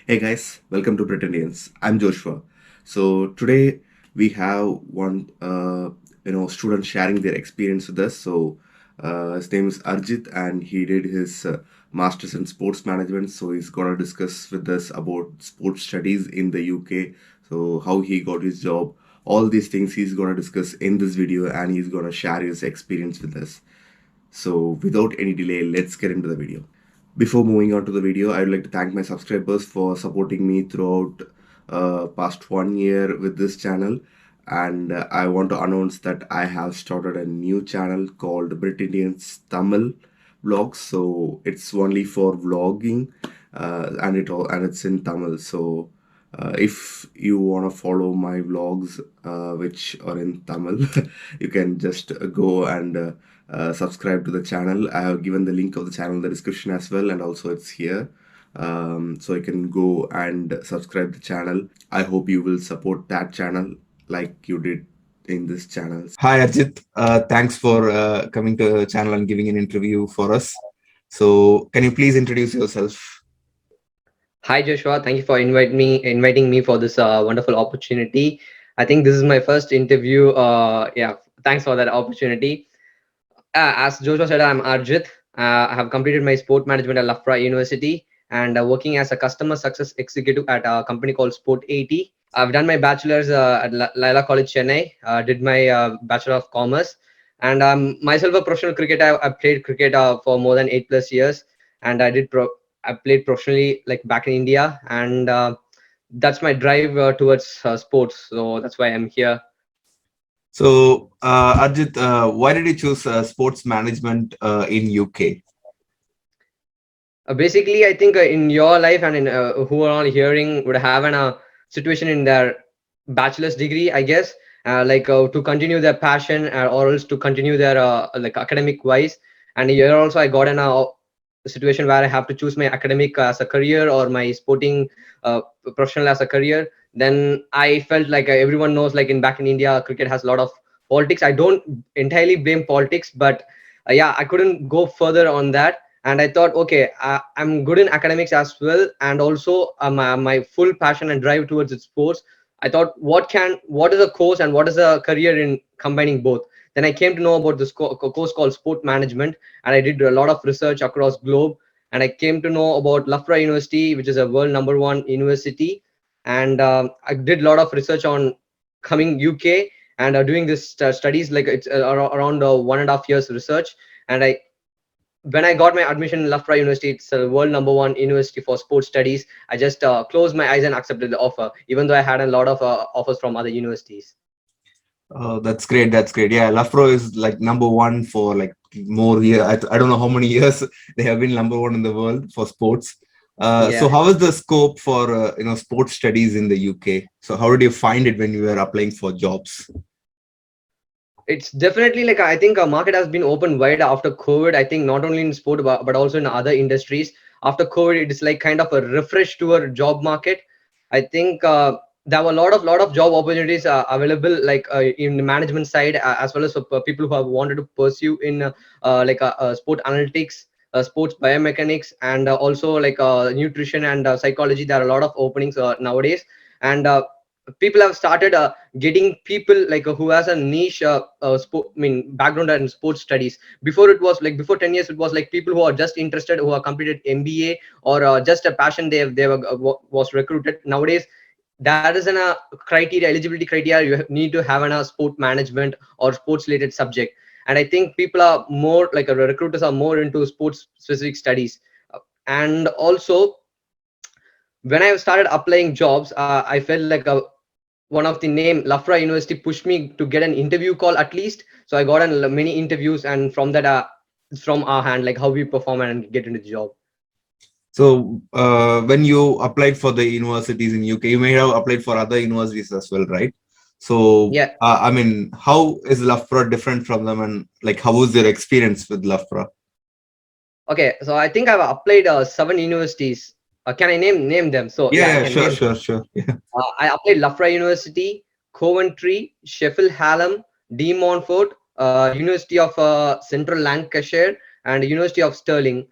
Hey guys, welcome to BritIndians. I'm Joshua. So today we have one student sharing their experience with us. His name is Arjith and he did his masters in sports management. So he's gonna discuss with us about sports studies in the UK. So how he got his job, all these things he's gonna discuss in this video and he's gonna share his experience with us. So without any delay, let's get into the video. Before moving on to the video, I would like to thank my subscribers for supporting me throughout past 1 year with this channel. And I want to announce that I have started a new channel called BritIndians Tamil Vlogs. So it's only for vlogging, and it's in Tamil. So if you want to follow my vlogs, which are in Tamil, you can just go and subscribe to the channel. I have given the link of the channel in the description as well, and also it's here. So you can go and subscribe the channel. I hope you will support that channel like you did in this channel. Hi Arjit, thanks for coming to the channel and giving an interview for us. So can you please introduce yourself? Hi Joshua, thank you for inviting me for this wonderful opportunity. I think this is my first interview. Yeah, thanks for that opportunity. As Joshua said, I'm Arjith. I have completed my sport management at Loughborough University and working as a customer success executive at a company called Sport 80. I've done my bachelor's at Laila College, Chennai. Did my bachelor of commerce, and myself a professional cricketer. I played cricket for more than 8+ years, and I played professionally like back in India, and that's my drive towards sports. So that's why I'm here. So Arjit, why did you choose sports management in UK? Basically, I think in your life and in who are all hearing would have a situation in their bachelor's degree, I guess, to continue their passion or else to continue their like academic wise. And here also, I got in a situation where I have to choose my academic as a career or my sporting professional as a career. Then I felt like everyone knows, like in back in India, cricket has a lot of politics. I don't entirely blame politics, but yeah, I couldn't go further on that, and I thought, okay, I'm good in academics as well, and also my full passion and drive towards its sports. I thought, what is a course and what is a career in combining both? Then I came to know about this course called sport management, and I did a lot of research across globe, and I came to know about Loughborough University, which is a world #1 university, and I did a lot of research on coming UK and doing this studies, like it's around 1.5 years research. And when I got my admission in Loughborough University, it's a world #1 university for sports studies. I just closed my eyes and accepted the offer, even though I had a lot of offers from other universities. Oh, that's great. That's great. Yeah, Loughborough is like #1 for like more year. I don't know how many years they have been #1 in the world for sports. So Yeah, how is the scope for sports studies in the UK? So how did you find it when you were applying for jobs? it's definitely like, I think a market has been opened wide after COVID. I think not only in sport but also in other industries. After COVID, it is like kind of a refresh to our job market. I think there were a lot of job opportunities available, like in the management side, as well as for people who have wanted to pursue in sport analytics, sports biomechanics, and also like nutrition and psychology. There are a lot of openings nowadays, and people have started getting people like who has a niche background in sports studies. Before, it was like before 10 years, it was like people who are just interested, who are completed MBA, or just a passion, was recruited. Nowadays, that is an criteria, eligibility criteria. You need to have a sport management or sports related subject. And I think people are more like recruiters are more into sports specific studies. And also, when I started applying jobs, I felt like one of the name Loughborough University pushed me to get an interview call at least. So I got many interviews, and from that, it's from our hand, like how we perform and get into the job. So when you applied for the universities in UK, you may have applied for other universities as well, right? So Yeah. I mean, how is Loughborough different from them, and like how was your experience with Loughborough? Okay. So I think I've applied 7 universities. Can I name them? So Yeah, yeah, I yeah, can sure, name them. sure, sure. Yeah. I applied Loughborough University, Coventry, Sheffield Hallam, De Montfort, University of Central Lancashire, and University of Stirling.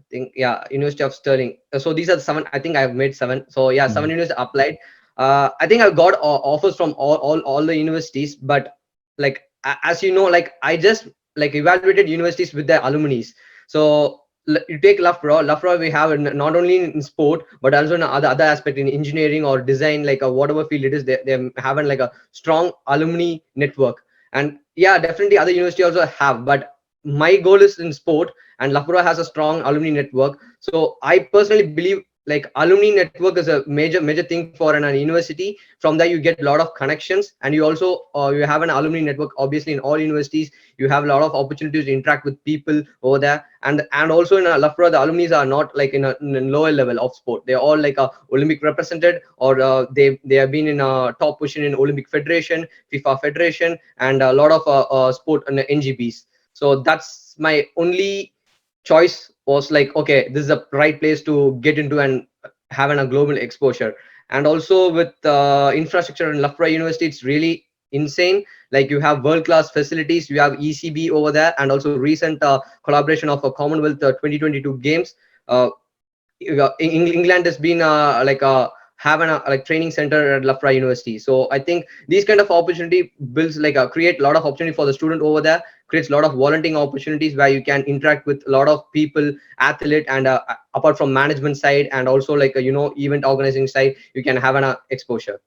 think, yeah, University of Sterling. So these are the 7. I think I've made 7. So yeah, 7 Mhm. universities applied. I think I got offers from all the universities, but like as you know, like I just like evaluated universities with their alumni. So you take Loughborough we have not only in sport but also in other aspect in engineering or design, like whatever field it is, they having like a strong alumni network. And yeah, definitely other university also have, but my goal is in sport, and Loughborough has a strong alumni network. So I personally believe like alumni network is a major thing for an university. From there you get a lot of connections, and you also you have an alumni network. Obviously in all universities you have a lot of opportunities to interact with people over there. And also in Loughborough, the alumni are not like in a lower level of sport. They're all like a Olympic represented, or they have been in a top position in Olympic Federation, FIFA Federation, and a lot of sport and NGBs. So that's my only choice, was like, okay, this is the right place to get into and having a global exposure. And also with infrastructure in Loughborough University, it's really insane. Like you have world class facilities, you have ECB over there, and also recent collaboration of a Commonwealth 2022 games. uh, England has been like having a like training center at Loughborough University. So I think these kind of opportunity builds like create a lot of opportunity for the student over there, creates a lot of volunteering opportunities where you can interact with a lot of people, athlete, and apart from management side, and also like event organizing side, you can have an exposure.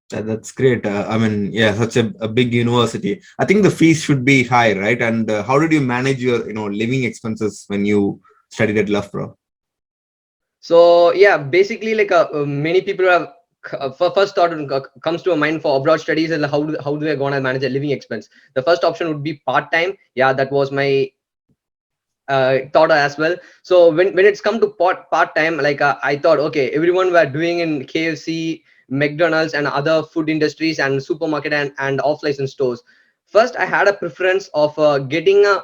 That's great. I mean, yeah, such a big university. I think the fees should be high, right? And how did you manage your, living expenses when you studied at Loughborough? So yeah, basically like many people have first thought comes to a mind for abroad studies, and how do I gonna manage a living expense. The first option would be part time. Yeah, that was my thought as well. So when it's come to part time, like I thought, okay, everyone were doing in KFC, McDonald's, and other food industries and supermarket and off license stores. First I had a preference of getting a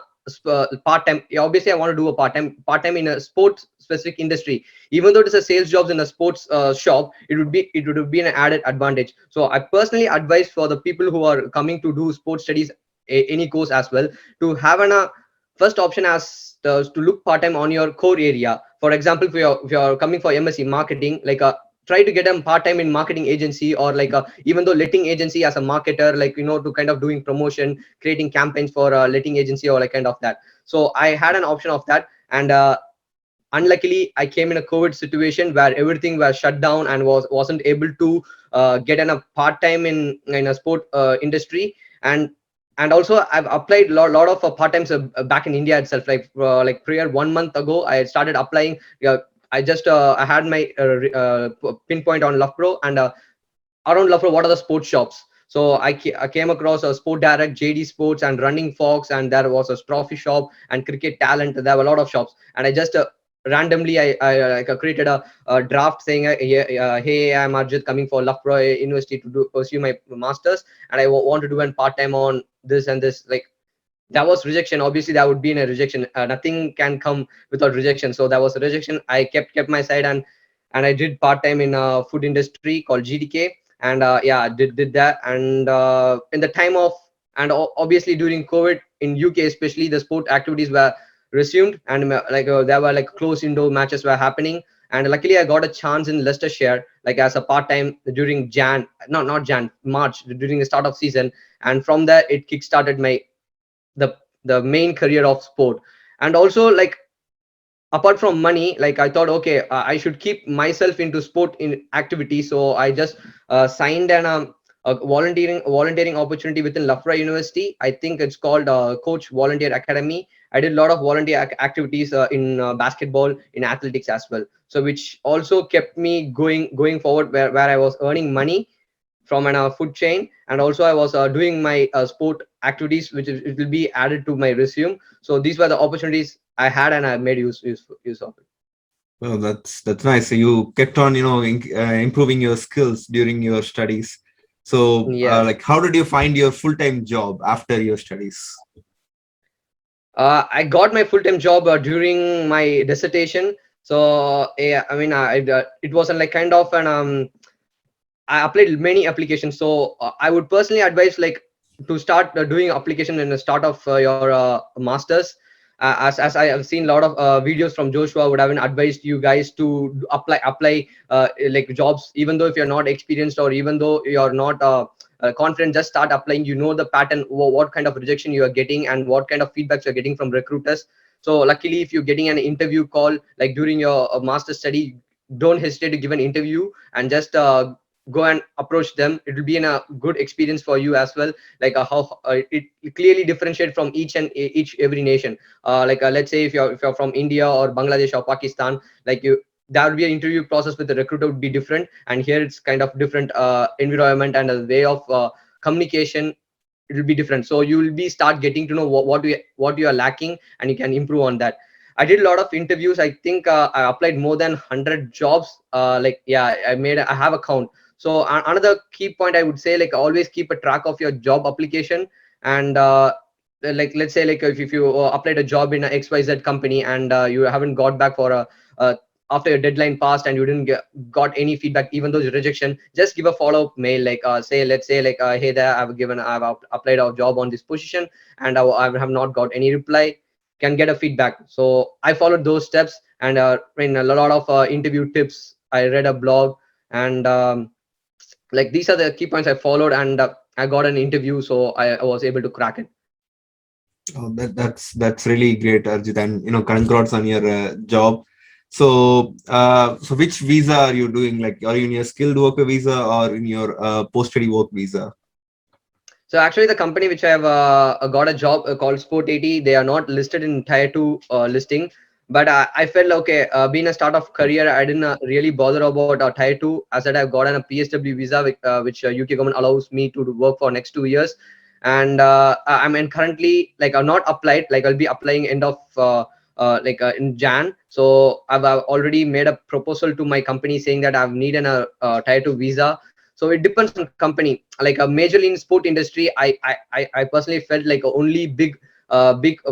part time. Yeah, obviously I want to do a part time in a sports specific industry. Even though it is a sales jobs in a sports shop, it would be an added advantage. So I personally advise for the people who are coming to do sports studies, any course as well, to have an first option as to look part time on your core area. For example, if you're coming for MSc marketing, like try to get a part time in marketing agency, or like even though letting agency as a marketer, like to kind of doing promotion, creating campaigns for letting agency or like kind of that. So I had an option of that. And unluckily I came in a COVID situation where everything was shut down and wasn't able to get in a part time in a sport industry. And also I've applied lot of part times back in India itself, like prior 1 month ago I started applying. I had my pinpoint on Loughborough, and around Loughborough what are the sports shops. So I came across a Sport Direct, JD Sports, and Running Fox, and there was a trophy shop and Cricket Talent. There were a lot of shops, and I just randomly I created a draft saying, hey, I'm Arjith coming for Loughborough University to pursue my masters, and I want to do a part time on this and this. Like that was rejection. Obviously that would be in a rejection. Nothing can come without rejection. So that was a rejection. I kept my side, and I did part time in a food industry called GDK. And yeah, did that. And in the time of, and obviously during COVID in UK especially, the sport activities were resumed, and there were like close indoor matches were happening. And luckily I got a chance in Leicestershire, like as a part time during not Jan, March, during the start of season. And from there it kick started my the main career of sport. And also like apart from money, like I thought, okay, I should keep myself into sport in activity. So I just signed a volunteering opportunity within Loughborough University. I think it's called Coach Volunteer Academy. I did a lot of volunteer activities in basketball, in athletics as well, so which also kept me going forward, where I was earning money from an food chain. And also I was doing my sport activities, which it will be added to my resume. So these were the opportunities I had, and I made use of it. Well, that's nice. So you kept on, improving your skills during your studies. So, Yes. like, how did you find your full-time job after your studies? I got my full-time job during my dissertation. So yeah, I mean, it was like kind of an I applied many applications. So I would personally advise like to start doing application in the start of your masters. As I have seen a lot of videos from Joshua would have advised you guys to apply like jobs, even though if you're not experienced or even though you're not confident, just start applying. You know the pattern, what kind of rejection you are getting and what kind of feedbacks you're getting from recruiters. So luckily, if you're getting an interview call like during your master study, don't hesitate to give an interview and just go and approach them. It will be a good experience for you as well, like how it clearly differentiate from each every nation. Let's say if you're from India or Bangladesh or Pakistan, like you, that would be an interview process with the recruiter would be different, and here it's kind of different environment and a way of communication. It will be different, so you will be start getting to know what you are lacking, and you can improve on that. I did a lot of interviews. I think I applied more than 100 jobs. Like yeah, I have a count. So another key point I would say, like always keep a track of your job application. And like let's say like if you applied a job in a XYZ company and you haven't got back for a after your deadline passed and you didn't got any feedback, even though it's rejection, just give a follow-up mail, like say let's say like hey there, I've applied a job on this position and I have not got any reply, can get a feedback. So I followed those steps, and in a lot of interview tips I read a blog, and like these are the key points I followed, and I got an interview, so I was able to crack it. Oh, that's really great, Arjit, and congrats on your job. So, so which visa are you doing? Like, are you in your skilled worker visa or in your post-study work visa? So actually, the company which I have got a job called Sport 80, they are not listed in Tier 2 listing. But I felt okay, being a start of career, I didn't really bother about Tier 2, as that I've gotten a PSW visa, which UK government allows me to work for next 2 years. And I'm in currently, like I'm not applied, like I'll be applying end of in Jan. So I've already made a proposal to my company saying that I've needed a Tier 2 visa. So it depends on company. Like majorly in sport industry, I personally felt like only big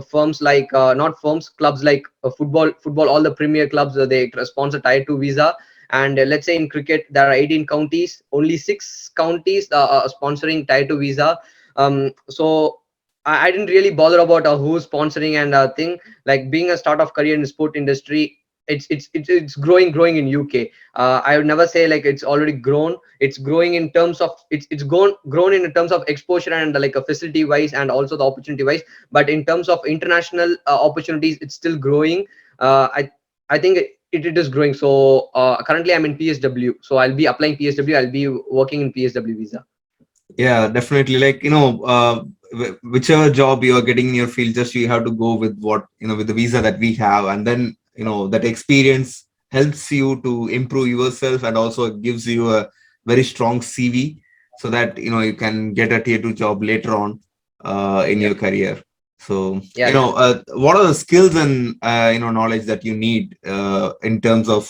firms, like not firms, clubs, like football, all the premier clubs, they sponsor Tier 2 visa. And let's say in cricket there are 18 counties, only 6 counties are sponsoring Tier 2 visa. So I didn't really bother about who's sponsoring and thing. Like being a start of career in the sport industry, it's growing in UK. I would never say like it's already grown. It's growing in terms of it's grown in terms of exposure and like a facility wise and also the opportunity wise. But in terms of international opportunities, it's still growing. I think it is growing. So currently I'm in PSW, so I'll be applying PSW. I'll be working in PSW visa. Yeah, definitely. Like, whichever job you are getting in your field, just you have to go with what, with the visa that we have. And then, that experience helps you to improve yourself and also gives you a very strong CV so that, you can get a tier 2 job later on in your career. So, Yeah, what are the skills and, knowledge that you need in terms of,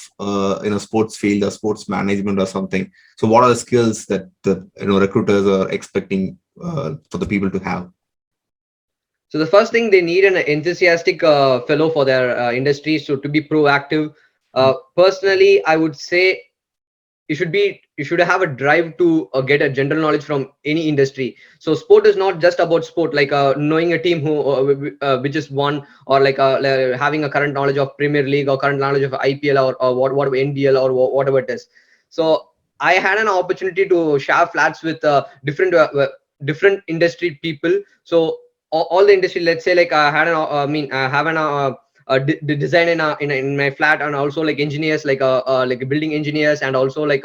sports field or sports management or something? So what are the skills that the recruiters are expecting for the people to have? So the first thing, they need an enthusiastic fellow for their industry, so to be proactive. Personally, I would say you should have a drive to get a general knowledge from any industry. So sport is not just about sport, like knowing a team who which is won, or like having a current knowledge of Premier League or current knowledge of IPL or what NDL or whatever it is. So I had an opportunity to share flats with different industry people. So all the industry, let's say like I had an I have an design in my flat, and also like engineers, like building engineers, and also like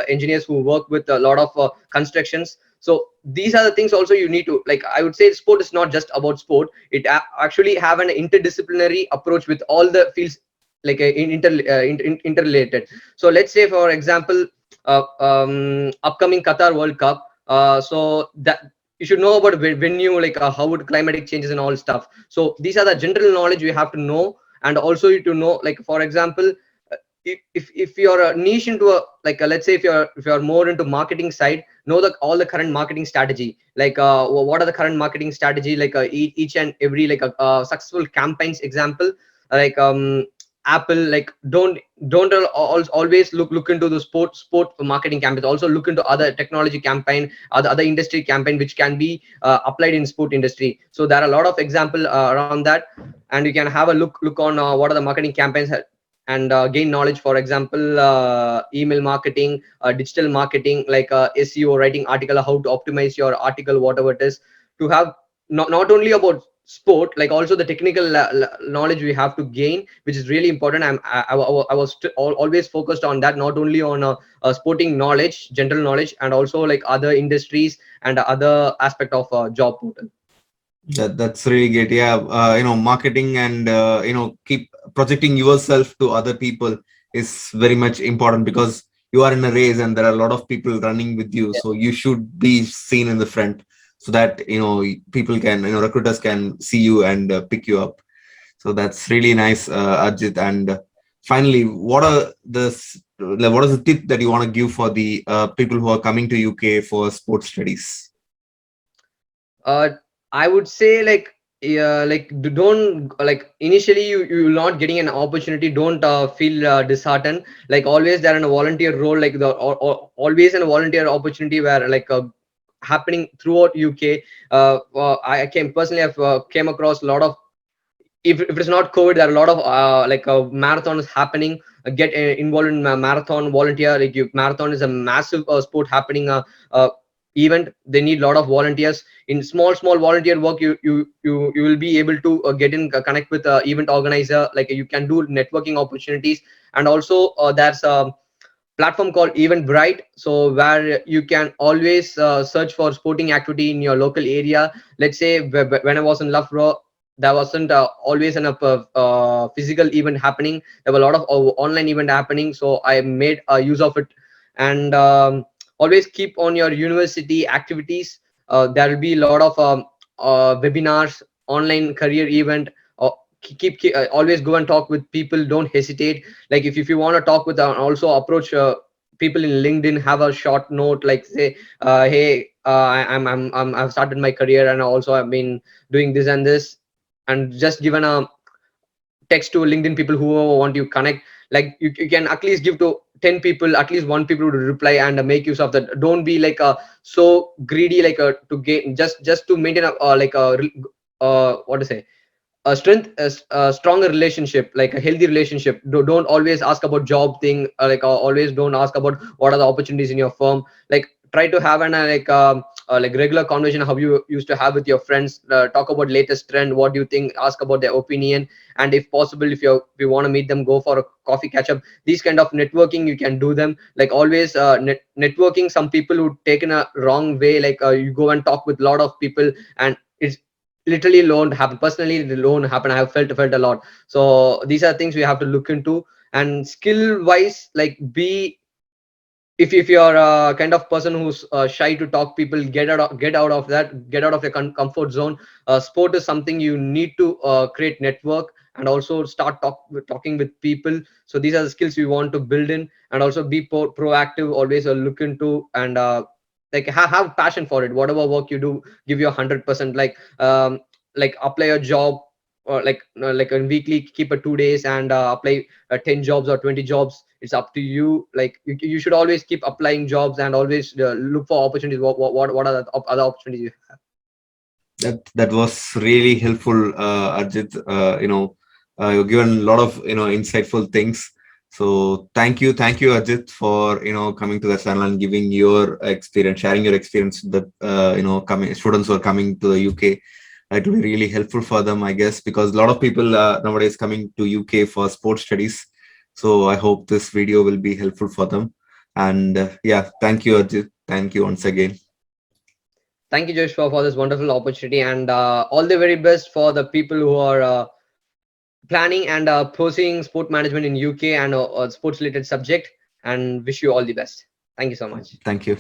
engineers who work with a lot of constructions. So these are the things also you need to, like I would say sport is not just about sport. It actually have an interdisciplinary approach with all the fields, like interrelated. So let's say for example, upcoming Qatar World Cup, so that you should know about venue, like how would climatic changes and all stuff. So these are the general knowledge you have to know. And also you to know, like for example, if you're a niche into a, like let's say if you're more into marketing side, know the all the current marketing strategy, like what are the current marketing strategy, like each and every like successful campaigns example, like Apple, like don't always look into the sport marketing campaigns. Also look into other technology campaign, other industry campaign which can be applied in sport industry. So there are a lot of example around that, and you can have a look on what are the marketing campaigns, and gain knowledge. For example, email marketing, digital marketing, like SEO, writing article, how to optimize your article, whatever it is, to have not only about sport, like also the technical knowledge we have to gain, which is really important. I was always focused on that, not only on sporting knowledge, general knowledge, and also like other industries and other aspect of job portal. That's really great. Yeah, marketing and keep projecting yourself to other people is very much important, because you are in a race and there are a lot of people running with you. Yeah. So you should be seen in the front, so that people can, recruiters can see you and pick you up. So that's really nice, Arjit. And finally, what is the tip that you want to give for the people who are coming to UK for sports studies? uh I would say, like, yeah, like don't, like, initially you're not getting an opportunity, don't feel disheartened. Like always there in a volunteer role, like always in a volunteer opportunity where like happening throughout UK. I came personally, I've came across a lot of, if it's not COVID, there are a lot of like marathons happening. Get involved in marathon, volunteer. Like marathon is a massive sport happening event. They need a lot of volunteers. In small volunteer work, you will be able to get in connect with event organizer. Like you can do networking opportunities. And also there's a platform called Eventbrite, so where you can always search for sporting activity in your local area. Let's say when I was in Loughborough, there wasn't always an physical event happening. There were a lot of online event happening, so I made use of it. And always keep on your university activities. There will be a lot of webinars, online career event. uh, always go and talk with people, don't hesitate. Like if you want to talk with also approach people in LinkedIn, have a short note, like say hey, I've started my career, and also I've been doing this and this, and just given a text to LinkedIn people who want you connect. Like you can at least give to 10 people, at least one people to reply, and make use of that. Don't be like so greedy, like to gain, just to maintain a like a what to say, a a stronger relationship, like a healthy relationship. Don't always ask about job thing, like always don't ask about what are the opportunities in your firm. Like try to have an like regular conversation how you used to have with your friends. Talk about latest trend, what do you think, ask about their opinion. And if possible, if you want to meet them, go for a coffee catch up. These kind of networking you can do them. Like always networking, some people who taken a wrong way, like you go and talk with a lot of people, and it's literally loan happen. Personally the loan happen, I have felt a lot. So these are things we have to look into. And skill wise, like be, if you're a kind of person who's shy to talk people, get out of that, get out of your comfort zone. Sport is something you need to create network, and also start talking with people. So these are the skills we want to build in. And also be proactive, always look into, and like have passion for it. Whatever work you do, give your 100%. Like apply a job, or like a weekly, keep a 2 days, and apply 10 jobs or 20 jobs. It's up to you. Like you should always keep applying jobs, and always look for opportunities. What are the other opportunities you have? That was really helpful, Arjit. You've given a lot of insightful things. So thank you, Arjit, for coming to the channel and giving your experience, sharing your experience that coming students who are coming to the UK. It will be really helpful for them, I guess, because a lot of people nowadays coming to UK for sports studies. So I hope this video will be helpful for them. And yeah, thank you, Arjit. Thank you once again. Thank you, Joshua, for this wonderful opportunity, and all the very best for the people who are planning and pursuing sport management in UK and sports related subject. And wish you all the best. Thank you so much. Thank you.